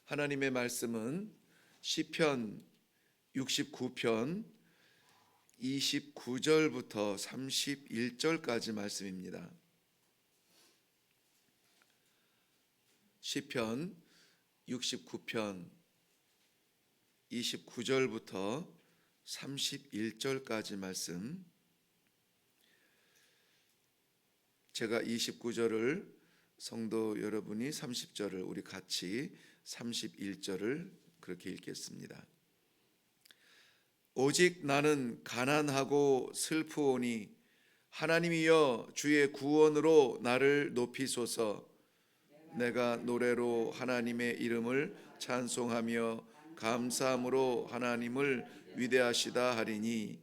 하나님의 말씀은 시편 69편 29절부터 31절까지 말씀입니다. 시편 69편 29절부터 31절까지 말씀. 제가 29절을, 성도 여러분이 30절을, 우리 같이 31절을 그렇게 읽겠습니다. 오직 나는 가난하고 슬프오니 하나님이여 주의 구원으로 나를 높이소서. 내가 노래로 하나님의 이름을 찬송하며 감사함으로 하나님을 위대하시다 하리니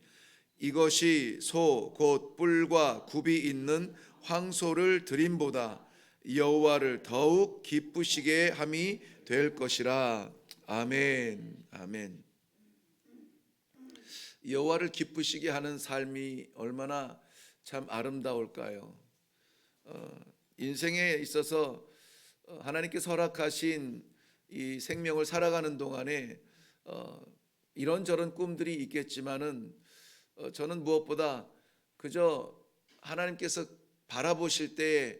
이것이 소 곧 뿔과 굽이 있는 황소를 드림보다 여호와를 더욱 기쁘시게 함이 될 것이라. 아멘. 아멘. 여호와를 기쁘시게 하는 삶이 얼마나 참 아름다울까요? 인생에 있어서 하나님께서 허락하신 이 생명을 살아가는 동안에 이런저런 꿈들이 있겠지만은 저는 무엇보다 그저 하나님께서 바라보실 때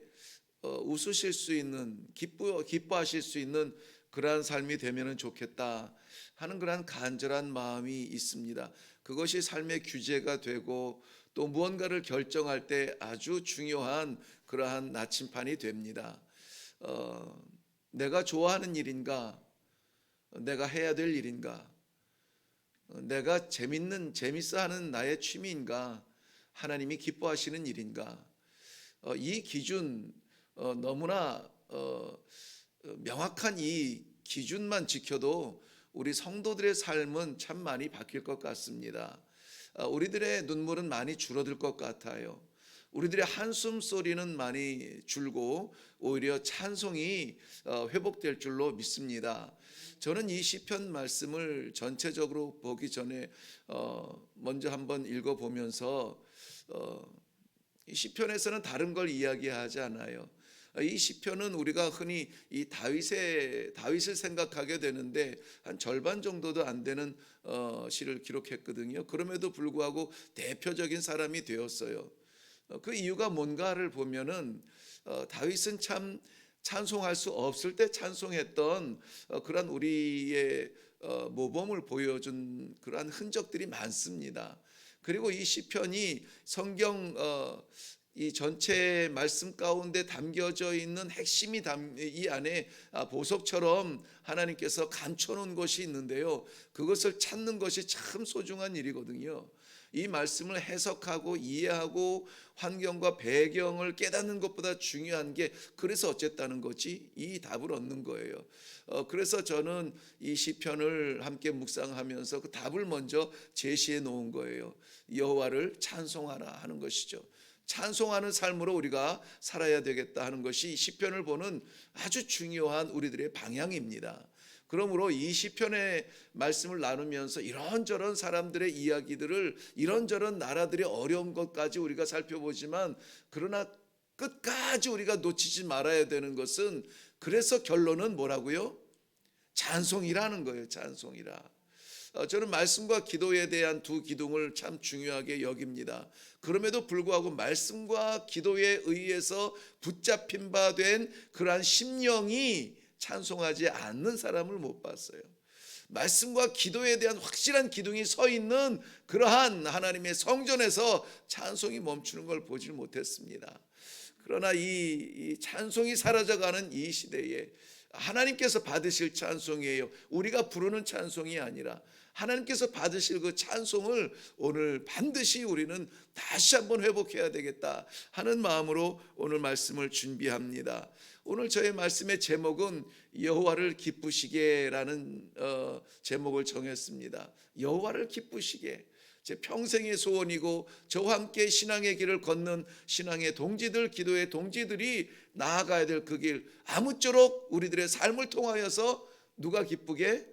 웃으실 수 있는, 기뻐하실 수 있는 그러한 삶이 되면 좋겠다 하는 그러한 간절한 마음이 있습니다. 그것이 삶의 규제가 되고 또 무언가를 결정할 때 아주 중요한 그러한 나침판이 됩니다. 내가 좋아하는 일인가, 내가 해야 될 일인가, 내가 재밌어하는 나의 취미인가, 하나님이 기뻐하시는 일인가, 이 기준, 너무나 명확한 이 기준만 지켜도 우리 성도들의 삶은 참 많이 바뀔 것 같습니다. 우리들의 눈물은 많이 줄어들 것 같아요. 우리들의 한숨 소리는 많이 줄고 오히려 찬송이 회복될 줄로 믿습니다. 저는 이 시편 말씀을 전체적으로 보기 전에 먼저 한번 읽어보면서 이 시편에서는 다른 걸 이야기하지 않아요. 이 시편은 우리가 흔히 이 다윗을 생각하게 되는데 한 절반 정도도 안 되는 시를 기록했거든요. 그럼에도 불구하고 대표적인 사람이 되었어요. 그 이유가 뭔가를 보면은 다윗은 참 찬송할 수 없을 때 찬송했던 그러한 우리의 모범을 보여준 그러한 흔적들이 많습니다. 그리고 이 시편이 성경 이 전체 말씀 가운데 담겨져 있는 핵심이 이 안에 보석처럼 하나님께서 감춰놓은 것이 있는데요, 그것을 찾는 것이 참 소중한 일이거든요. 이 말씀을 해석하고 이해하고 환경과 배경을 깨닫는 것보다 중요한 게, 그래서 어쨌다는 거지, 이 답을 얻는 거예요. 그래서 저는 이 시편을 함께 묵상하면서 그 답을 먼저 제시해 놓은 거예요. 여호와를 찬송하라 하는 것이죠. 찬송하는 삶으로 우리가 살아야 되겠다 하는 것이 시편을 보는 아주 중요한 우리들의 방향입니다. 그러므로 이 시편의 말씀을 나누면서 이런저런 사람들의 이야기들을, 이런저런 나라들의 어려운 것까지 우리가 살펴보지만, 그러나 끝까지 우리가 놓치지 말아야 되는 것은, 그래서 결론은 뭐라고요? 찬송이라는 거예요. 찬송이라. 저는 말씀과 기도에 대한 두 기둥을 참 중요하게 여깁니다. 그럼에도 불구하고 말씀과 기도에 의해서 붙잡힌 바 된 그러한 심령이 찬송하지 않는 사람을 못 봤어요. 말씀과 기도에 대한 확실한 기둥이 서 있는 그러한 하나님의 성전에서 찬송이 멈추는 걸 보질 못했습니다. 그러나 이 찬송이 사라져가는 이 시대에 하나님께서 받으실 찬송이에요. 우리가 부르는 찬송이 아니라 하나님께서 받으실 그 찬송을 오늘 반드시 우리는 다시 한번 회복해야 되겠다 하는 마음으로 오늘 말씀을 준비합니다. 오늘 저의 말씀의 제목은 여호와를 기쁘시게라는 제목을 정했습니다. 여호와를 기쁘시게. 제 평생의 소원이고 저와 함께 신앙의 길을 걷는 신앙의 동지들, 기도의 동지들이 나아가야 될 그 길, 아무쪼록 우리들의 삶을 통하여서 누가 기쁘게?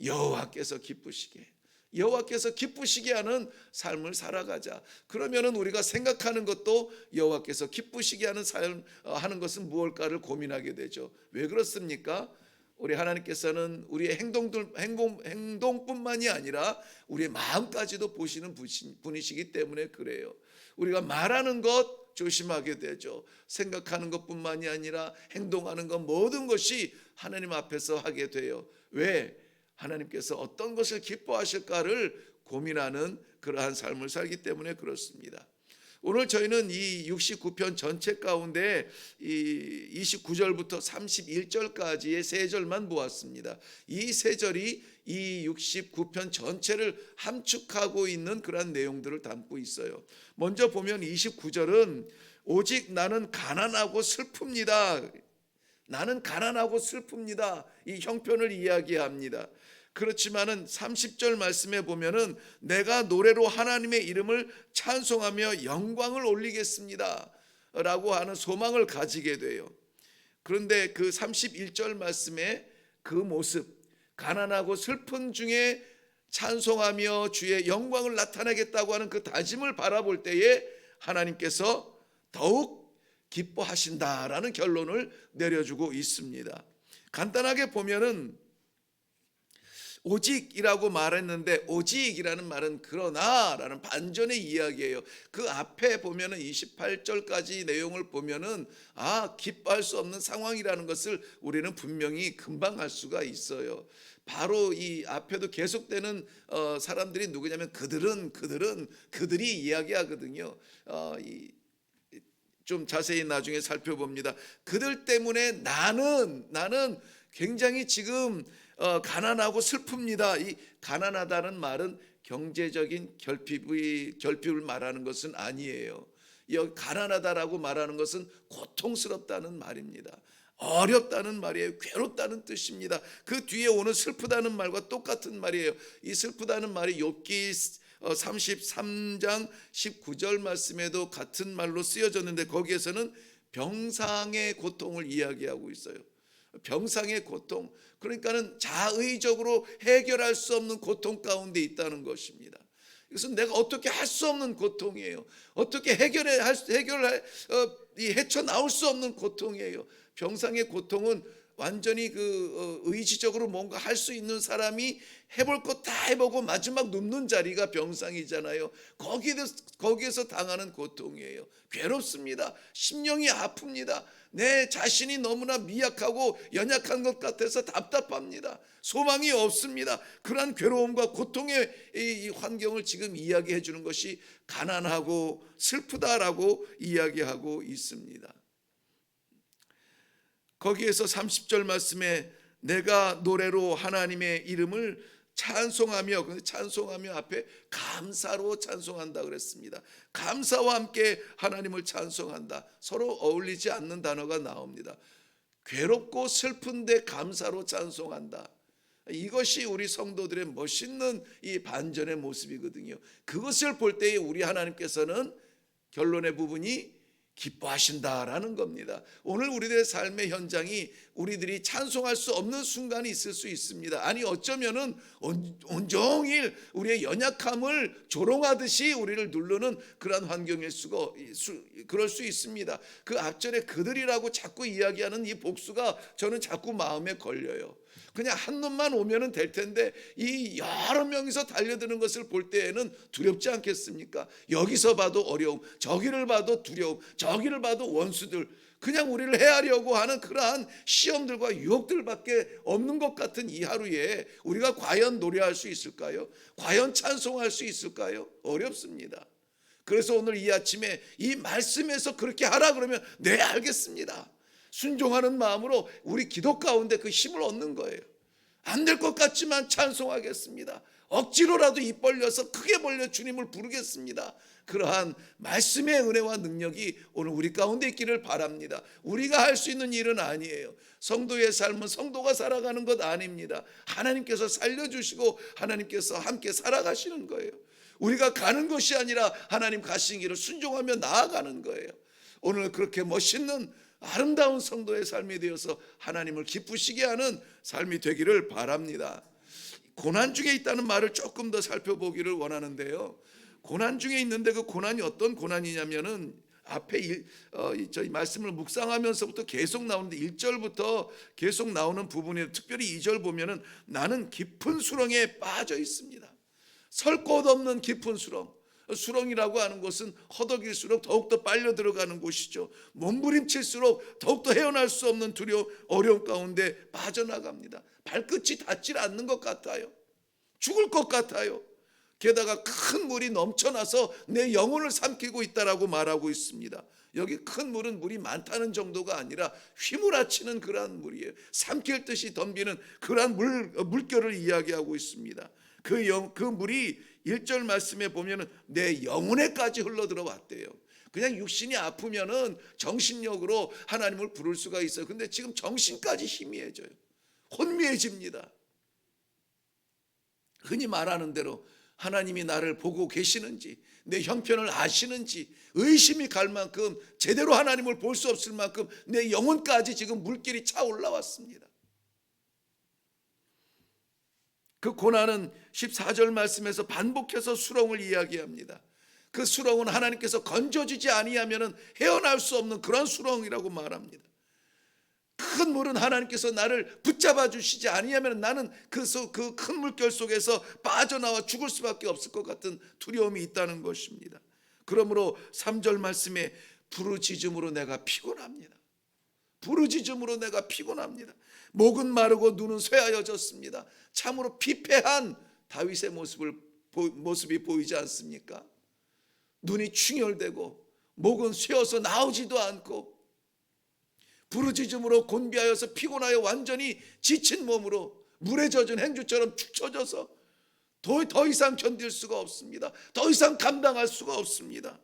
여호와께서 기쁘시게. 여호와께서 기쁘시게 하는 삶을 살아가자. 그러면은 우리가 생각하는 것도 여호와께서 기쁘시게 하는 삶 하는 것은 무엇일까를 고민하게 되죠. 왜 그렇습니까? 우리 하나님께서는 우리의 행동뿐만이 아니라 우리의 마음까지도 보시는 분이시기 때문에 그래요. 우리가 말하는 것 조심하게 되죠. 생각하는 것뿐만이 아니라 행동하는 것 모든 것이 하나님 앞에서 하게 돼요. 왜? 하나님께서 어떤 것을 기뻐하실까를 고민하는 그러한 삶을 살기 때문에 그렇습니다. 오늘 저희는 이 69편 전체 가운데 이 29절부터 31절까지의 세 절만 보았습니다. 이 세 절이 이 69편 전체를 함축하고 있는 그러한 내용들을 담고 있어요. 먼저 보면 29절은 오직 나는 가난하고 슬픕니다. 나는 가난하고 슬픕니다. 이 형편을 이야기합니다. 그렇지만은 30절 말씀에 보면은 내가 노래로 하나님의 이름을 찬송하며 영광을 올리겠습니다 라고 하는 소망을 가지게 돼요. 그런데 그 31절 말씀에 그 모습, 가난하고 슬픈 중에 찬송하며 주의 영광을 나타내겠다고 하는 그 다짐을 바라볼 때에 하나님께서 더욱 기뻐하신다라는 결론을 내려주고 있습니다. 간단하게 보면은 오직이라고 말했는데 오직이라는 말은 그러나라는 반전의 이야기예요. 그 앞에 보면은 28절까지 내용을 보면은 기뻐할 수 없는 상황이라는 것을 우리는 분명히 금방 알 수가 있어요. 바로 이 앞에도 계속되는 사람들이 누구냐면 그들이 이야기하거든요. 좀 자세히 나중에 살펴봅니다. 그들 때문에 나는 굉장히 지금 가난하고 슬픕니다. 이 가난하다는 말은 경제적인 결핍을 말하는 것은 아니에요. 여기 가난하다라고 말하는 것은 고통스럽다는 말입니다. 어렵다는 말이에요. 괴롭다는 뜻입니다. 그 뒤에 오는 슬프다는 말과 똑같은 말이에요. 이 슬프다는 말이 욥기 33장 19절 말씀에도 같은 말로 쓰여졌는데 거기에서는 병상의 고통을 이야기하고 있어요. 병상의 고통, 그러니까는 자의적으로 해결할 수 없는 고통 가운데 있다는 것입니다. 이것은 내가 어떻게 할 수 없는 고통이에요. 어떻게 헤쳐나올 수 없는 고통이에요. 병상의 고통은 완전히 의지적으로 뭔가 할 수 있는 사람이 해볼 것 다 해보고 마지막 눕는 자리가 병상이잖아요. 거기에서 당하는 고통이에요. 괴롭습니다. 심령이 아픕니다. 내 자신이 너무나 미약하고 연약한 것 같아서 답답합니다. 소망이 없습니다. 그러한 괴로움과 고통의 이 환경을 지금 이야기해 주는 것이 가난하고 슬프다라고 이야기하고 있습니다. 거기에서 30절 말씀에 내가 노래로 하나님의 이름을 찬송하며 앞에 감사로 찬송한다 그랬습니다. 감사와 함께 하나님을 찬송한다. 서로 어울리지 않는 단어가 나옵니다. 괴롭고 슬픈데 감사로 찬송한다. 이것이 우리 성도들의 멋있는 이 반전의 모습이거든요. 그것을 볼 때에 우리 하나님께서는 결론의 부분이 기뻐하신다라는 겁니다. 오늘 우리들의 삶의 현장이 우리들이 찬송할 수 없는 순간이 있을 수 있습니다. 아니 어쩌면은 온종일 우리의 연약함을 조롱하듯이 우리를 누르는 그런 환경일 그럴 수 있습니다. 그 앞절에 그들이라고 자꾸 이야기하는 이 복수가 저는 자꾸 마음에 걸려요. 그냥 한 놈만 오면은 될 텐데 이 여러 명이서 달려드는 것을 볼 때에는 두렵지 않겠습니까? 여기서 봐도 어려움, 저기를 봐도 두려움, 저기를 봐도 원수들, 그냥 우리를 해하려고 하는 그러한 시험들과 유혹들밖에 없는 것 같은 이 하루에 우리가 과연 노래할 수 있을까요? 과연 찬송할 수 있을까요? 어렵습니다. 그래서 오늘 이 아침에 이 말씀에서 그렇게 하라 그러면 네 알겠습니다. 순종하는 마음으로 우리 기도 가운데 그 힘을 얻는 거예요. 안 될 것 같지만 찬송하겠습니다. 억지로라도 입 벌려서 크게 벌려 주님을 부르겠습니다. 그러한 말씀의 은혜와 능력이 오늘 우리 가운데 있기를 바랍니다. 우리가 할 수 있는 일은 아니에요. 성도의 삶은 성도가 살아가는 것 아닙니다. 하나님께서 살려주시고 하나님께서 함께 살아가시는 거예요. 우리가 가는 것이 아니라 하나님 가신 길을 순종하며 나아가는 거예요. 오늘 그렇게 멋있는 아름다운 성도의 삶이 되어서 하나님을 기쁘시게 하는 삶이 되기를 바랍니다. 고난 중에 있다는 말을 조금 더 살펴보기를 원하는데요. 고난 중에 있는데 그 고난이 어떤 고난이냐면은 앞에 저희 말씀을 묵상하면서부터 계속 나오는데 1절부터 계속 나오는 부분에 특별히 2절 보면은 나는 깊은 수렁에 빠져 있습니다. 설 곳 없는 깊은 수렁. 수렁이라고 하는 것은 허덕일수록 더욱더 빨려 들어가는 곳이죠. 몸부림칠수록 더욱더 헤어날 수 없는 어려움 가운데 빠져나갑니다. 발끝이 닿질 않는 것 같아요. 죽을 것 같아요. 게다가 큰 물이 넘쳐나서 내 영혼을 삼키고 있다라고 말하고 있습니다. 여기 큰 물은 물이 많다는 정도가 아니라 휘몰아치는 그러한 물이에요. 삼킬 듯이 덤비는 그러한 물결을 이야기하고 있습니다. 그 물이 1절 말씀에 보면은 내 영혼에까지 흘러 들어왔대요. 그냥 육신이 아프면은 정신력으로 하나님을 부를 수가 있어요. 근데 지금 정신까지 희미해져요. 혼미해집니다. 흔히 말하는 대로 하나님이 나를 보고 계시는지, 내 형편을 아시는지 의심이 갈 만큼, 제대로 하나님을 볼 수 없을 만큼 내 영혼까지 지금 물길이 차 올라왔습니다. 그 고난은 14절 말씀에서 반복해서 수렁을 이야기합니다. 그 수렁은 하나님께서 건져주지 아니하면 헤어날 수 없는 그런 수렁이라고 말합니다. 큰 물은 하나님께서 나를 붙잡아 주시지 아니하면 나는 그 큰 물결 속에서 빠져나와 죽을 수밖에 없을 것 같은 두려움이 있다는 것입니다. 그러므로 3절 말씀에 부르짖음으로 내가 피곤합니다. 부르짖음으로 내가 피곤합니다. 목은 마르고 눈은 쇠하여졌습니다. 참으로 피폐한 다윗의 모습이 보이지 않습니까? 눈이 충혈되고 목은 쇠어서 나오지도 않고 부르짖음으로 곤비하여서 피곤하여 완전히 지친 몸으로 물에 젖은 행주처럼 축 처져서 더 이상 견딜 수가 없습니다. 더 이상 감당할 수가 없습니다.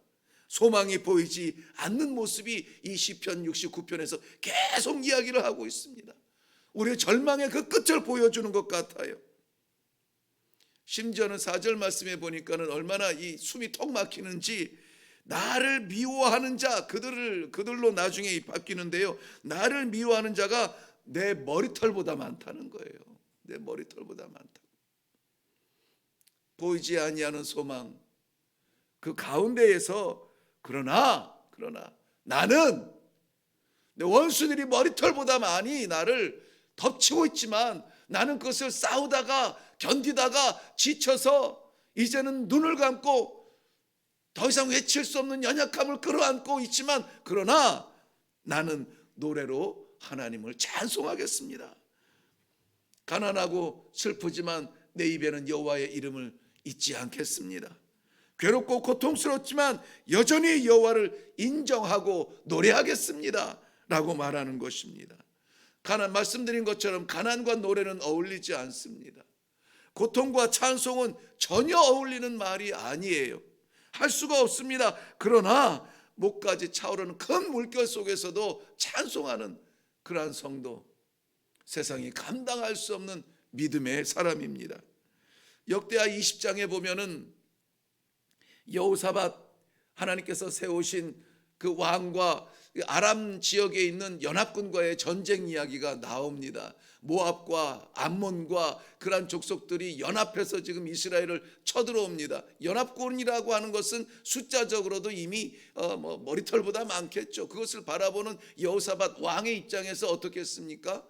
소망이 보이지 않는 모습이 이 시편 69편에서 계속 이야기를 하고 있습니다. 우리의 절망의 그 끝을 보여주는 것 같아요. 심지어는 4절 말씀에 보니까는 얼마나 이 숨이 턱 막히는지, 나를 미워하는 자, 그들로 나중에 바뀌는데요, 나를 미워하는 자가 내 머리털보다 많다는 거예요. 내 머리털보다 많다. 보이지 아니하는 소망, 그 가운데에서 그러나 나는 내 원수들이 머리털보다 많이 나를 덮치고 있지만 나는 그것을 싸우다가 견디다가 지쳐서 이제는 눈을 감고 더 이상 외칠 수 없는 연약함을 끌어안고 있지만, 그러나 나는 노래로 하나님을 찬송하겠습니다. 가난하고 슬프지만 내 입에는 여호와의 이름을 잊지 않겠습니다. 괴롭고 고통스럽지만 여전히 여호와를 인정하고 노래하겠습니다 라고 말하는 것입니다. 말씀드린 것처럼 가난과 노래는 어울리지 않습니다. 고통과 찬송은 전혀 어울리는 말이 아니에요. 할 수가 없습니다. 그러나 목까지 차오르는 큰 물결 속에서도 찬송하는 그러한 성도, 세상이 감당할 수 없는 믿음의 사람입니다. 역대하 20장에 보면은 여호사밧, 하나님께서 세우신 그 왕과 아람 지역에 있는 연합군과의 전쟁 이야기가 나옵니다. 모압과 암몬과 그러한 족속들이 연합해서 지금 이스라엘을 쳐들어옵니다. 연합군이라고 하는 것은 숫자적으로도 이미 머리털보다 많겠죠. 그것을 바라보는 여호사밧 왕의 입장에서 어떻겠습니까?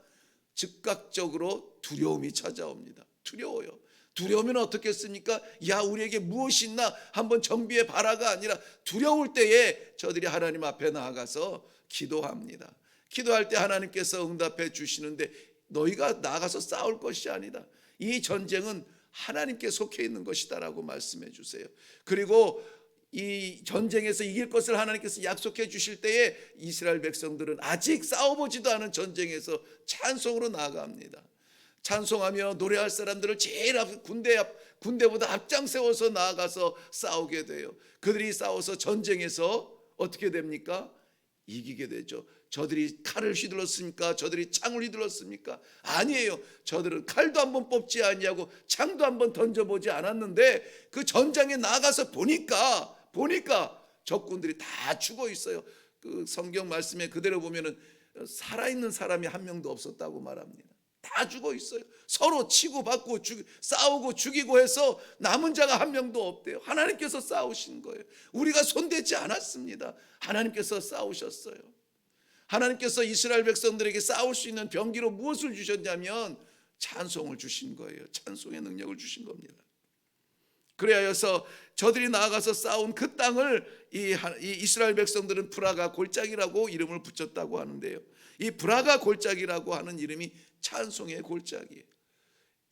즉각적으로 두려움이 찾아옵니다. 두려워요. 두려우면 어떻겠습니까? 야, 우리에게 무엇이 있나 한번 정비해 봐라가 아니라 두려울 때에 저들이 하나님 앞에 나아가서 기도합니다. 기도할 때 하나님께서 응답해 주시는데, 너희가 나가서 싸울 것이 아니다. 이 전쟁은 하나님께 속해 있는 것이다라고 말씀해 주세요. 그리고 이 전쟁에서 이길 것을 하나님께서 약속해 주실 때에 이스라엘 백성들은 아직 싸워보지도 않은 전쟁에서 찬송으로 나아갑니다. 찬송하며 노래할 사람들을 제일 군대보다 앞장 세워서 나아가서 싸우게 돼요. 그들이 싸워서 전쟁에서 어떻게 됩니까? 이기게 되죠. 저들이 칼을 휘둘렀습니까? 저들이 창을 휘둘렀습니까? 아니에요. 저들은 칼도 한번 뽑지 아니하고 창도 한번 던져보지 않았는데 그 전장에 나가서 보니까 적군들이 다 죽어 있어요. 그 성경 말씀에 그대로 보면은 살아있는 사람이 한 명도 없었다고 말합니다. 다 죽어 있어요. 서로 치고받고 싸우고 죽이고 해서 남은 자가 한 명도 없대요. 하나님께서 싸우신 거예요. 우리가 손대지 않았습니다. 하나님께서 싸우셨어요. 하나님께서 이스라엘 백성들에게 싸울 수 있는 병기로 무엇을 주셨냐면 찬송을 주신 거예요. 찬송의 능력을 주신 겁니다. 그래야여서 저들이 나아가서 싸운 그 땅을 이 이스라엘 백성들은 브라가 골짜기라고 이름을 붙였다고 하는데요. 이 브라가 골짜기라고 하는 이름이 찬송의 골짜기예요.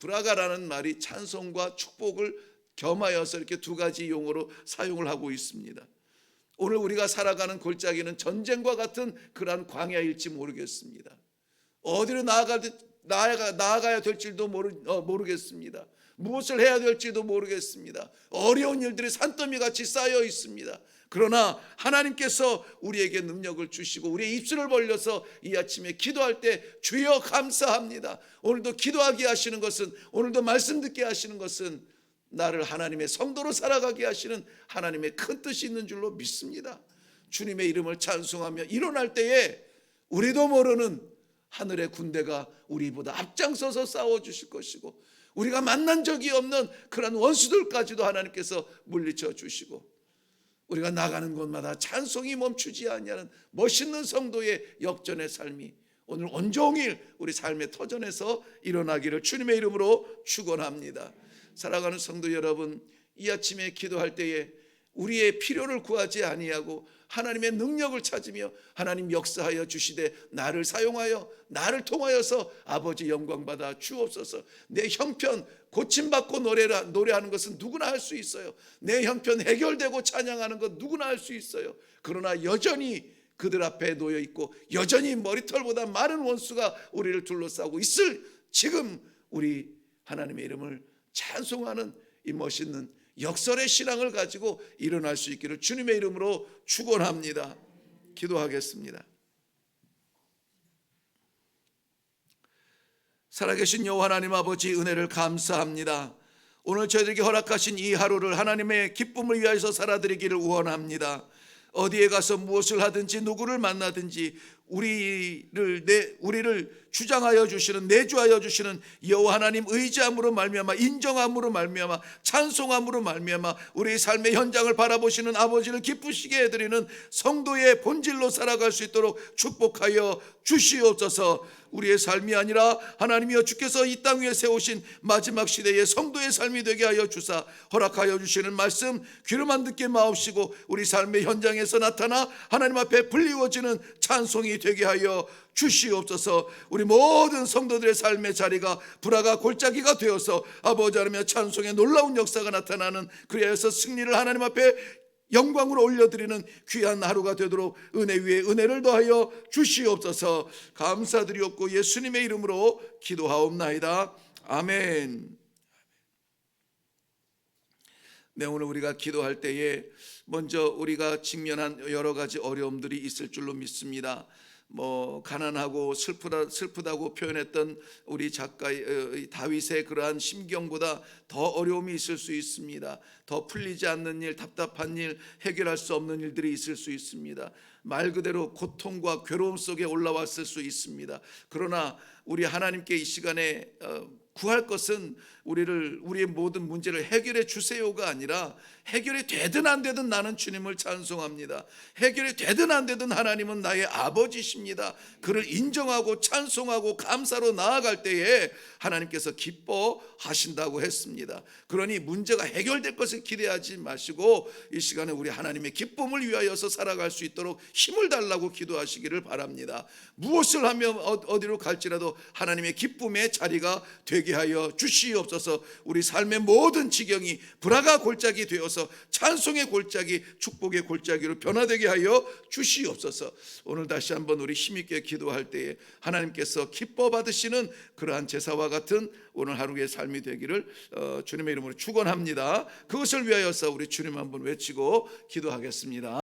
브라가라는 말이 찬송과 축복을 겸하여서 이렇게 두 가지 용어로 사용을 하고 있습니다. 오늘 우리가 살아가는 골짜기는 전쟁과 같은 그러한 광야일지 모르겠습니다. 어디로 나아가야 될지도 모르겠습니다. 무엇을 해야 될지도 모르겠습니다. 어려운 일들이 산더미같이 쌓여 있습니다. 그러나 하나님께서 우리에게 능력을 주시고 우리의 입술을 벌려서 이 아침에 기도할 때 주여 감사합니다. 오늘도 기도하게 하시는 것은, 오늘도 말씀 듣게 하시는 것은 나를 하나님의 성도로 살아가게 하시는 하나님의 큰 뜻이 있는 줄로 믿습니다. 주님의 이름을 찬송하며 일어날 때에 우리도 모르는 하늘의 군대가 우리보다 앞장서서 싸워주실 것이고, 우리가 만난 적이 없는 그런 원수들까지도 하나님께서 물리쳐 주시고, 우리가 나가는 곳마다 찬송이 멈추지 아니하는 멋있는 성도의 역전의 삶이 오늘 온종일 우리 삶의 터전에서 일어나기를 주님의 이름으로 축원합니다. 사랑하는 성도 여러분, 이 아침에 기도할 때에 우리의 필요를 구하지 아니하고 하나님의 능력을 찾으며 하나님 역사하여 주시되 나를 사용하여 나를 통하여서 아버지 영광 받아 주옵소서. 내 형편 고침받고 노래하는 것은 누구나 할 수 있어요. 내 형편 해결되고 찬양하는 것 누구나 할 수 있어요. 그러나 여전히 그들 앞에 놓여 있고 여전히 머리털보다 많은 원수가 우리를 둘러싸고 있을 지금 우리 하나님의 이름을 찬송하는 이 멋있는 역설의 신앙을 가지고 일어날 수 있기를 주님의 이름으로 축원합니다. 기도하겠습니다. 살아계신 여호와 하나님 아버지, 은혜를 감사합니다. 오늘 저희들에게 허락하신 이 하루를 하나님의 기쁨을 위하여서 살아드리기를 원합니다. 어디에 가서 무엇을 하든지 누구를 만나든지 우리를 주장하여 주시는, 내주하여 주시는 여호와 하나님 의지함으로 말미암아, 인정함으로 말미암아, 찬송함으로 말미암아 우리의 삶의 현장을 바라보시는 아버지를 기쁘시게 해드리는 성도의 본질로 살아갈 수 있도록 축복하여 주시옵소서. 우리의 삶이 아니라 하나님이여 주께서 이 땅 위에 세우신 마지막 시대의 성도의 삶이 되게 하여 주사 허락하여 주시는 말씀 귀로만 듣게 마옵시고 우리 삶의 현장에서 나타나 하나님 앞에 불리워지는 찬송이 되게 하여 주시옵소서. 우리 모든 성도들의 삶의 자리가 브라가 골짜기가 되어서 아버지 하나님의 찬송의 놀라운 역사가 나타나는, 그래서 승리를 하나님 앞에 영광으로 올려드리는 귀한 하루가 되도록 은혜 위에 은혜를 더하여 주시옵소서. 감사드리옵고 예수님의 이름으로 기도하옵나이다. 아멘. 네, 오늘 우리가 기도할 때에 먼저 우리가 직면한 여러 가지 어려움들이 있을 줄로 믿습니다. 가난하고 슬프다고 표현했던 우리 작가의 다윗의 그러한 심경보다 더 어려움이 있을 수 있습니다. 더 풀리지 않는 일, 답답한 일, 해결할 수 없는 일들이 있을 수 있습니다. 말 그대로 고통과 괴로움 속에 올라왔을 수 있습니다. 그러나 우리 하나님께 이 시간에 구할 것은 우리의 모든 문제를 해결해 주세요가 아니라 해결이 되든 안 되든 나는 주님을 찬송합니다. 해결이 되든 안 되든 하나님은 나의 아버지십니다. 그를 인정하고 찬송하고 감사로 나아갈 때에 하나님께서 기뻐하신다고 했습니다. 그러니 문제가 해결될 것을 기대하지 마시고 이 시간에 우리 하나님의 기쁨을 위하여서 살아갈 수 있도록 힘을 달라고 기도하시기를 바랍니다. 무엇을 하며 어디로 갈지라도 하나님의 기쁨의 자리가 되게 하여 주시옵소서. 우리 삶의 모든 지경이 브라가 골짜기 되어서 찬송의 골짜기, 축복의 골짜기로 변화되게 하여 주시옵소서. 오늘 다시 한번 우리 힘있게 기도할 때에 하나님께서 기뻐 받으시는 그러한 제사와 같은 오늘 하루의 삶이 되기를 주님의 이름으로 축원합니다. 그것을 위하여서 우리 주님 한번 외치고 기도하겠습니다.